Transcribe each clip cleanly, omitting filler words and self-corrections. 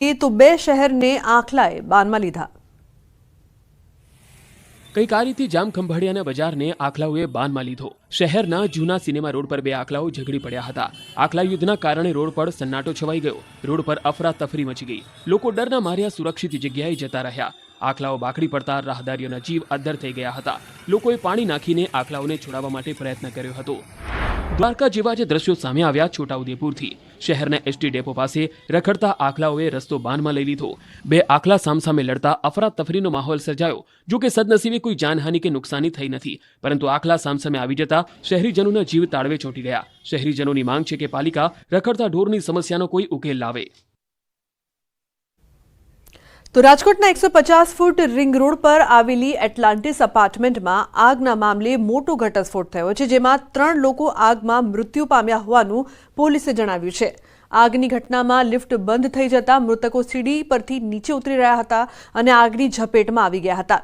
तो બે શહેરને આખલાએ બાનમાં લીધા। કંઈક આ રીતે જામ ખંભાળિયાના બજારને આખલાઓએ બાનમાં લીધો। શહેરના જૂના સિનેમા રોડ પર બે આખલાઓ ઝઘડી પડ્યા હતા। આખલા યુદ્ધના કારણે રોડ પર સન્નાટો છવાઈ ગયો। રોડ પર અફરાતફરી મચી ગઈ। લોકો ડરના માર્યા સુરક્ષિત જગ્યાએ જતા રહ્યા। આખલાઓ બાકડી પડતા રાહદારીઓના જીવ અદ્ધર થઈ ગયા હતા। લોકોએ પાણી નાખીને આખલાઓને છોડાવવા માટે પ્રયત્ન કર્યો હતો। દ્વારકા જેવા જ દ્રશ્યો સામે આવ્યા છોટાઉદેપુરથી। શહેરના એસટી ડેપો પાસે રખડતા આખલાઓએ રસ્તો બાનમાં લઈ લીધો। બે આખલા સામસામે લડતા અફરાતફરીનો માહોલ સર્જાયો। જો કે સદનસીબે કોઈ જાનહાનિ કે નુકસાની થઈ નથી, પરંતુ આખલા સામસામે આવી જતા શહેરીજનોના જીવ તાળવે ચોંટી ગયા। શહેરીજનોની માંગ છે કે પાલિકા રખડતા ઢોરની સમસ્યાનો કોઈ ઉકેલ લાવે। તો રાજકોટના 150 ફૂટ રિંગ રોડ પર આવેલી એટલાન્ટિસ અપાર્ટમેન્ટમાં આગના મામલે મોટો ઘટસ્ફોટ થયો છે, જેમાં 3 લોકો આગમાં મૃત્યુ પામ્યા હોવાનું પોલીસે જણાવ્યું છે। આગની ઘટનામાં લિફ્ટ બંધ થઈ જતા મૃતકો સીડી પરથી નીચે ઉતરી રહ્યા હતા અને આગની ઝપેટમાં આવી ગયા હતા।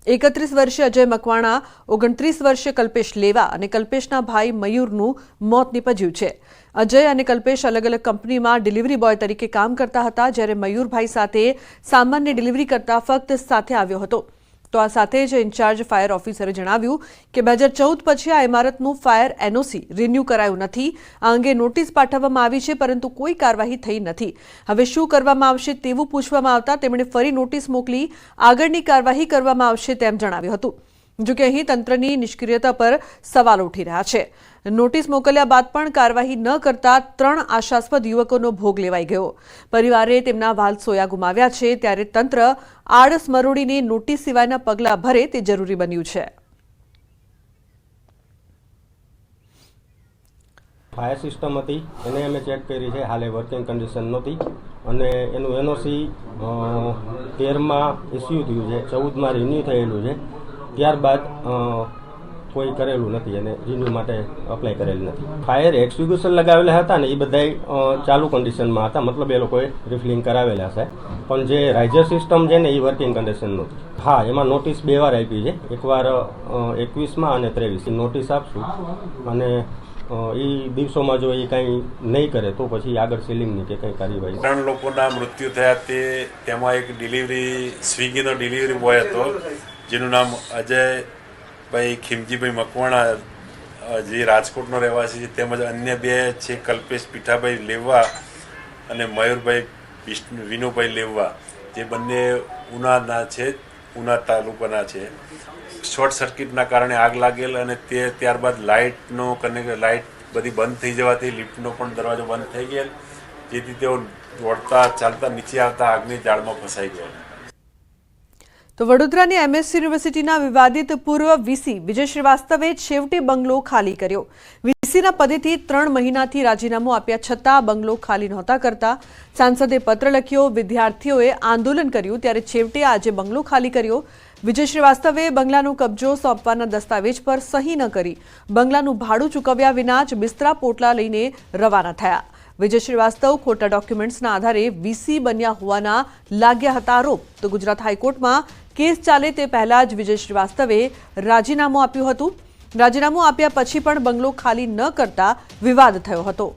31 વર્ષીય અજય મકવાણા, 29 વર્ષીય કલ્પેશ લેવા અને કલ્પેશના ભાઈ મયુરનું મોત નીપજ્યું છે। અજય અને કલ્પેશ અલગ અલગ કંપનીમાં ડિલિવરી બોય તરીકે કામ કરતા હતા, જ્યારે મયુરભાઈ સાથે સામાન્ય ડિલિવરી કરતા ફક્ત સાથે આવ્યો હતો। તો આ સાથે જ ઇન્ચાર્જ ફાયર ઓફિસરે જણાવ્યું કે 2014 પછી આ ઇમારતનું ફાયર એનઓસી રિન્યુ કરાયું નથી। આ અંગે નોટિસ પાઠવવામાં આવી છે, પરંતુ કોઈ કાર્યવાહી થઈ નથી। હવે શું કરવામાં આવશે તેવું પૂછવામાં આવતા તેમણે ફરી નોટિસ મોકલી આગળની કાર્યવાહી કરવામાં આવશે તેમ જણાવ્યું હતું। જો કે અહીં તંત્રની નિષ્ક્રિયતા પર સવાલ ઉઠી રહ્યા છે। નોટિસ મોકલ્યા બાદ પણ કાર્યવાહી ન કરતા 3 આશાસ્પદ યુવકોનો ભોગ લેવાઈ ગયો। પરિવારે તેમના વાલસોયા ગુમાવ્યા છે, ત્યારે તંત્ર આળસ મરોડીને નોટિસ સિવાયના પગલાં ભરે તે જરૂરી બન્યું છે। ફાયર સિસ્ટમ હતી એને અમે ચેક કરી છે, હાલે વર્કિંગ કન્ડિશન નહોતી અને એનું એનઓસી 13માં ઇસ્યુ થયું છે, 14માં રિન્યુ થયેલું છે। ત્યારબાદ કોઈ કરેલું નથી અને રિન્યુ માટે અપ્લાય કરેલ નથી। ફાયર એક્સટિંગ્યુશર લગાવેલા હતા ને એ બધા ચાલુ કન્ડિશનમાં હતા, મતલબ એ લોકોએ રિફિલિંગ કરાવેલા છે, પણ જે રાઇઝર સિસ્ટમ છે ને એ વર્કિંગ કન્ડિશન નહોતી। હા, એમાં નોટિસ 2 વાર આપી છે, એકવાર 21માં અને 23 નોટિસ આપશું અને એ દિવસોમાં જો એ કંઈ નહીં કરે તો પછી આગળ સીલિંગની કે કંઈ કાર્યવાહી। 3 લોકોના મૃત્યુ થયા તેમાં એક ડિલિવરી સ્વિગીનો ડિલિવરી બોય હતો, જેનું નામ અજયભાઈ ખીમજીભાઈ મકવાણા, જે રાજકોટનો રહેવાસી છે, તેમજ અન્ય 2 છે કલ્પેશ પીઠાભાઈ લેવા અને મયુરભાઈ વિનુભાઈ લેવા, જે બંને ઉનાના છે, ઉના તાલુકાના છે। શોર્ટ સર્કિટના કારણે આગ લાગેલ અને ત્યારબાદ લાઇટ બધી બંધ થઈ જવાથી લિફ્ટનો પણ દરવાજો બંધ થઈ ગયેલ, જેથી તેઓ દોડતા ચાલતા નીચે આવતા આગની જાળમાં ફસાઈ ગયા। તો વડોદરાની એમએસ યુનિવર્સિટીના વિવાદિત પૂર્વ વીસી વિજય શ્રીવાસ્તવે છેવટે બંગલો ખાલી કર્યો। વીસીના પદેથી 3 મહિનાથી રાજીનામું આપ્યા છતાં બંગલો ખાલી નહોતા કરતા। સાંસદે પત્ર લખ્યો, વિદ્યાર્થીઓએ આંદોલન કર્યું, ત્યારે છેવટે આજે બંગલો ખાલી કર્યો। વિજય શ્રીવાસ્તવે બંગલાનો કબજો સોંપવાના દસ્તાવેજ પર સહી ન કરી બંગલાનું ભાડું ચૂકવ્યા વિના જ બિસ્તરા પોટલા લઈને રવાના થયા। વિજય શ્રીવાસ્તવ ખોટા ડોક્યુમેન્ટ્સના આધારે વીસી બન્યા હોવાના લાગ્યા હતા આરોપ। તો ગુજરાત હાઈકોર્ટમાં કેસ ચાલે તે પહેલા જ વિજય શ્રીવાસ્તવે રાજીનામું આપ્યું હતું। રાજીનામું આપ્યા પછી પણ બંગલો ખાલી ન કરતા વિવાદ થયો હતો।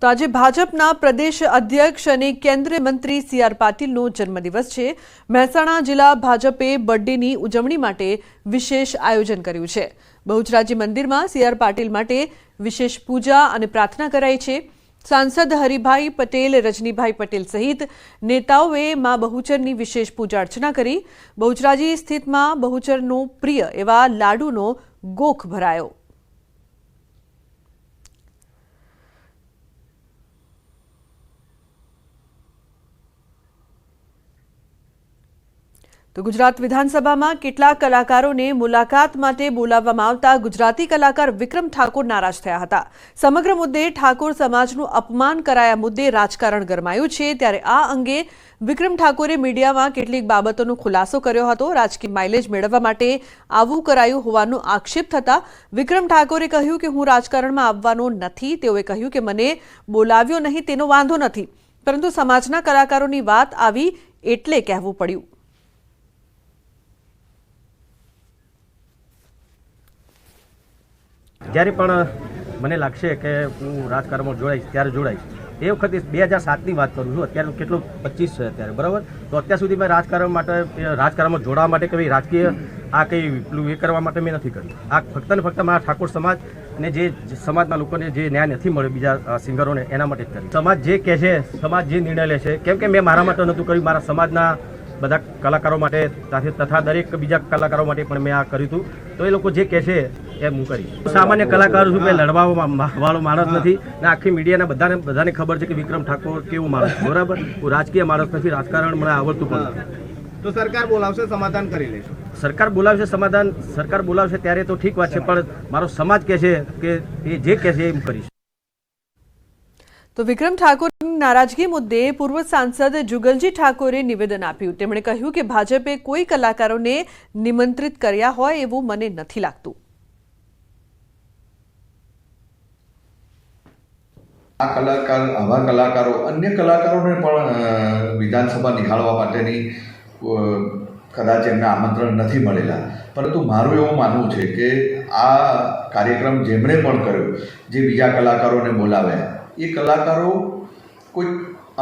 તો આજે ભાજપના પ્રદેશ અધ્યક્ષ અને કેન્દ્રીય મંત્રી સી.આર. પાટીલનો જન્મદિવસ છે। મહેસાણા જિલ્લા ભાજપે બર્થડેની ઉજવણી માટે વિશેષ આયોજન કર્યું છે। બહુચરાજી મંદિરમાં સી.આર. પાટીલ માટે વિશેષ પૂજા અને પ્રાર્થના કરાઈ છે। સાંસદ હરિભાઈ પટેલ, રજનીભાઈ પટેલ સહિત નેતાઓએ મા બહુચરની વિશેષ પૂજા અર્ચના કરી। બહુચરાજી સ્થિત મા બહુચરનો પ્રિય એવા લાડુનો ગોખ ભરાયો। તો ગુજરાત વિધાનસભામાં કેટલાક કલાકારોને મુલાકાત માટે બોલાવવામાં આવતા ગુજરાતી કલાકાર વિક્રમ ઠાકોર નારાજ થયા હતા। સમગ્ર મુદ્દે ઠાકોર સમાજનું અપમાન કરાયા મુદ્દે રાજકારણ ગરમાયું છે, ત્યારે આ અંગે વિક્રમ ઠાકોરે મીડિયામાં કેટલીક બાબતોનો ખુલાસો કર્યો હતો। રાજકીય માઇલેજ મેળવવા માટે આવું કરાયું હોવાનો આક્ષેપ થતા વિક્રમ ઠાકોરે કહ્યું કે હું રાજકારણમાં આવવાનો નથી। તેઓએ કહ્યું કે મને બોલાવ્યો નહીં તેનો વાંધો નથી, પરંતુ સમાજના કલાકારોની વાત આવી એટલે કહેવું પડ્યું। જ્યારે પણ મને લાગશે કે હું રાજકારણમાં જોડાઈશ ત્યારે જોડાઈશ. એ વખતે 2007ની વાત કરું છું, અત્યારે કેટલું 25 છે અત્યારે, બરાબર. તો અત્યાર સુધી મેં રાજકારણમાં જોડાવા માટે કે ભાઈ રાજકીય આ કંઈ પેલું એ કરવા માટે મેં નથી કર્યું. આ ફક્ત ને ફક્ત મારા ઠાકોર સમાજ ને જે સમાજના લોકોને જે ન્યાય નથી મળ્યો બીજા સિંગરોને એના માટે જ કર્યું. સમાજ જે કહે છે, સમાજ જે નિર્ણય લે છે, કેમ કે મેં મારા માટે નહોતું કર્યું, મારા સમાજના બધા કલાકારો માટે તથા દરેક બીજા કલાકારો માટે પણ મેં આ કર્યું હતું. તો એ લોકો જે કહે છે એ હું કરીશ. સામાન્ય કલાકાર છું, મેં લડવા વાળો માણસ નથી ને આખી મીડિયાના બધાને ખબર છે કે વિક્રમ ઠાકોર કેવું માણસ, બરાબર. હું રાજકીય માણસ નથી, રાજકારણ મને આવડતું પણ નથી. તો સરકાર બોલાવશે, સમાધાન કરી લઈશું. સરકાર બોલાવશે ત્યારે તો ઠીક વાત છે, પણ મારો સમાજ કહે છે કે એ જે કહે છે એમ કરીશ. તો વિક્રમ ઠાકોરની નારાજગી મુદ્દે પૂર્વ સાંસદ જુગલજી ઠાકોરે નિવેદન આપ્યું. તેમણે કહ્યું કે ભાજપે કોઈ કલાકારોને નિમંત્રિત કર્યા હોય એવું મને નથી લાગતું. આવા કલાકારો અન્ય કલાકારોને પણ વિધાનસભા નિહાળવા માટેની કદાચ એમને આમંત્રણ નથી મળેલા, પરંતુ મારું એવું માનવું છે કે આ કાર્યક્રમ જેમણે પણ કર્યો, જે બીજા કલાકારોને બોલાવ્યા, એ કલાકારો કોઈ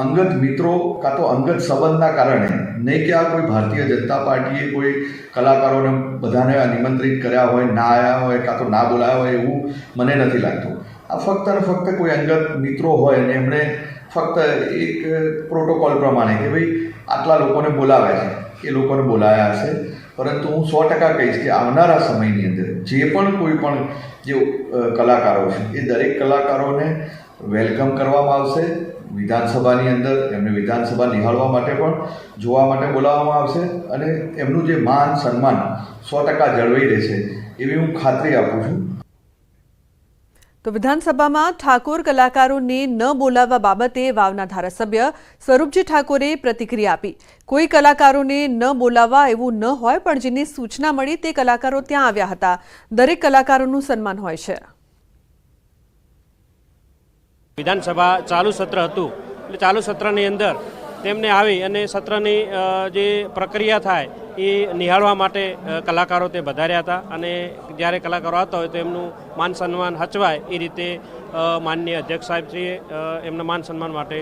અંગત મિત્રો કાં તો અંગત સંબંધના કારણે નહીં કે આ કોઈ ભારતીય જનતા પાર્ટીએ કોઈ કલાકારોને બધાને નિમંત્રિત કર્યા હોય, ના આવ્યા હોય કાં તો ના બોલાવ્યા હોય એવું મને નથી લાગતું. આ ફક્ત ને ફક્ત કોઈ અંગત મિત્રો હોય અને એમણે ફક્ત એક પ્રોટોકોલ પ્રમાણે કે ભાઈ આટલા લોકોને બોલાવ્યા છે, એ લોકોને બોલાવ્યા હશે. પરંતુ હું 100% કહીશ કે આવનારા સમયની અંદર જે પણ કોઈ પણ જે કલાકારો છે એ દરેક કલાકારોને વેલકમ કરવામાં આવશે વિધાનસભાની અંદર. એમને વિધાનસભા નિહાળવા માટે પણ જોવા માટે બોલાવવામાં આવશે અને એમનું જે માન સન્માન 100% જળવાઈ રહેશે એવી હું ખાતરી આપું છું. તો વિધાનસભામાં ઠાકોર કલાકારોને ન બોલાવવા બાબતે વાવના ધારાસભ્ય સ્વરૂપજી ઠાકોરે પ્રતિક્રિયા આપી. કોઈ કલાકારોને ન બોલાવવા એવું ન હોય, પણ જેની સૂચના મળી તે કલાકારો ત્યાં આવ્યા હતા. દરેક કલાકારોનું સન્માન હોય છે. વિધાનસભા ચાલુ સત્ર હતું, એટલે ચાલુ સત્રની અંદર તેમને આવી અને સત્રની જે પ્રક્રિયા થાય એ નિહાળવા માટે કલાકારો તે વધાર્યા હતા. અને જ્યારે કલાકારો આવતા હોય તો એમનું માન સન્માન હચવાય એ રીતે માનનીય અધ્યક્ષ સાહેબશ્રીએ એમના માન સન્માન માટે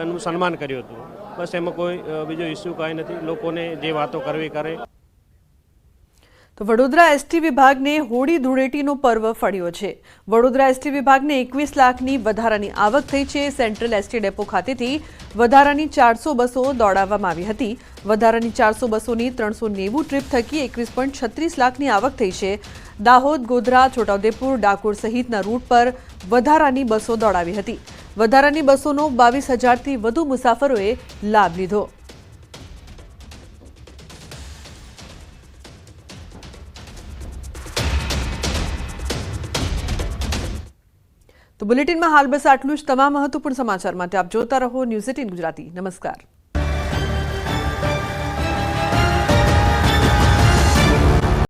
એનું સન્માન કર્યું હતું. બસ એમાં કોઈ બીજો ઇસ્યુ કાંઈ નથી. લોકોને જે વાતો કરવી કરે. તો વડોદરા એસટી વિભાગને હોળી ધૂળેટીનો પર્વ ફળ્યો છે. વડોદરા એસટી વિભાગને 21 લાખની વધારાની આવક થઈ છે. સેન્ટ્રલ એસટી ડેપો ખાતેથી વધારાની 400 બસો દોડાવવામાં આવી હતી. વધારાની 400 બસોની 390 ટ્રીપ થકી 21.36 લાખની આવક થઈ છે. દાહોદ, ગોધરા, છોટાઉદેપુર, ડાકોર સહિતના રૂટ પર વધારાની બસો દોડાવી હતી. વધારાની બસોનો 22,000થી વધુ મુસાફરોએ લાભ લીધો. તો બુલેટિનમાં હાલ બસ આટલું જ. તમામ મહત્વપૂર્ણ સમાચાર માટે આપ જોતા રહો ન્યૂઝ 18 ગુજરાતી. નમસ્કાર.